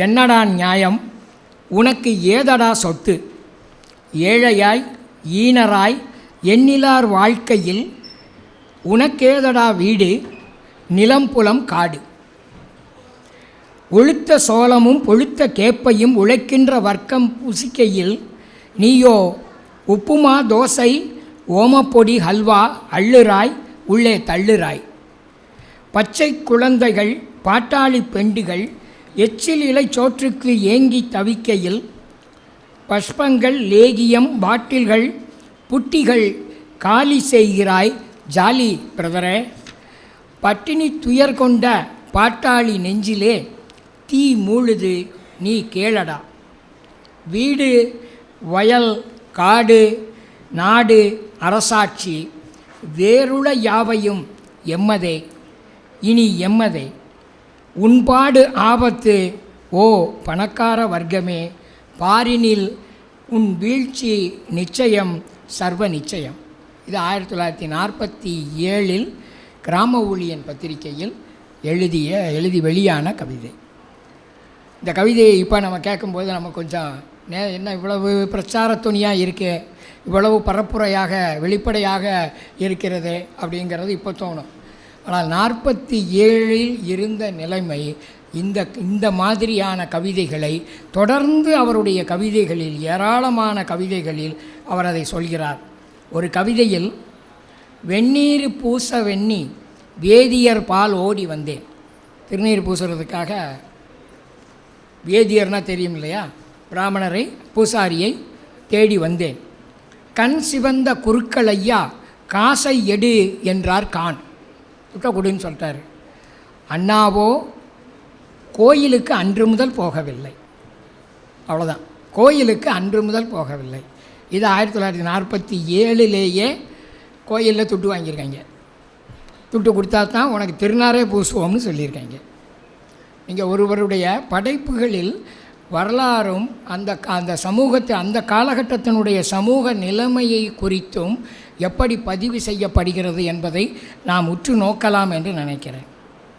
என்னடா நியாயம், உனக்கு ஏதடா சொத்து, ஏழையாய் ஈனராய் எண்ணிலார் வாழ்க்கையில் உனக்கேதடா வீடு, நிலம்புலம் காடு. ஒழுத்த சோளமும் பொழுத்த கேப்பையும் உழைக்கின்ற வர்க்கம் புசிக்கையில் நீயோ உப்புமா தோசை ஓமப்பொடி ஹல்வா அள்ளுராய் உள்ளே தள்ளுராய். பச்சை குழந்தைகள் பாட்டாளி பெண்டுகள் எச்சில் இலைச்சோற்றுக்கு ஏங்கி தவிக்கையில் பஷ்பங்கள் லேகியம் பாட்டில்கள் புட்டிகள் காலி செய்கிறாய் ஜாலி பிரதரே. பட்டினி துயர் கொண்ட பாட்டாளி நெஞ்சிலே தீ மூழுது நீ கேளடா. வீடு வயல் காடு நாடு அரசாட்சி வேறுள யாவையும் எம்மதே இனி எம்மதே. உன்பாடு ஆபத்து ஓ பணக்கார வர்க்கமே, பாரினில் உன் வீழ்ச்சி நிச்சயம் சர்வ நிச்சயம். இது 1947 கிராம ஊழியன் பத்திரிகையில் எழுதி வெளியான கவிதை. இந்த கவிதையை இப்போ நம்ம கேட்கும்போது நம்ம கொஞ்சம் என்ன இவ்வளவு பிரச்சார துணியாக இருக்குது, இவ்வளவு பரப்புரையாக வெளிப்படையாக இருக்கிறது அப்படிங்கிறது இப்போ தோணும். ஆனால் 47 இருந்த நிலைமை இந்த மாதிரியான கவிதைகளை தொடர்ந்து அவருடைய கவிதைகளில் ஏராளமான கவிதைகளில் அவர் அதை சொல்கிறார். ஒரு கவிதையில் வெந்நீர் பூச வெண்ணி வேதியர் பால் ஓடி வந்தேன். திருநீர் பூசுறதுக்காக வேதியர்னால் தெரியும் இல்லையா, பிராமணரை பூசாரியை தேடி வந்தேன். கண் சிவந்த குருக்கள் ஐயா காசை எடு என்றார் கான். கொடுன்னு சொல்லிட்டார். அண்ணாவோ கோயிலுக்கு அன்று முதல் போகவில்லை. அவ்வளோதான், கோயிலுக்கு அன்று முதல் போகவில்லை. இது 1947 கோயிலில் துட்டு வாங்கியிருக்காங்க. துட்டு கொடுத்தா தான் உனக்கு திருநாரே பூசுவோம்னு சொல்லியிருக்காங்க. நீங்கள் ஒருவருடைய படைப்புகளில் வரலாறும் அந்த சமூகத்தை அந்த காலகட்டத்தினுடைய சமூக நிலைமையை குறித்தும் எப்படி பதிவு செய்யப்படுகிறது என்பதை நாம் உற்று நோக்கலாம் என்று நினைக்கிறேன்.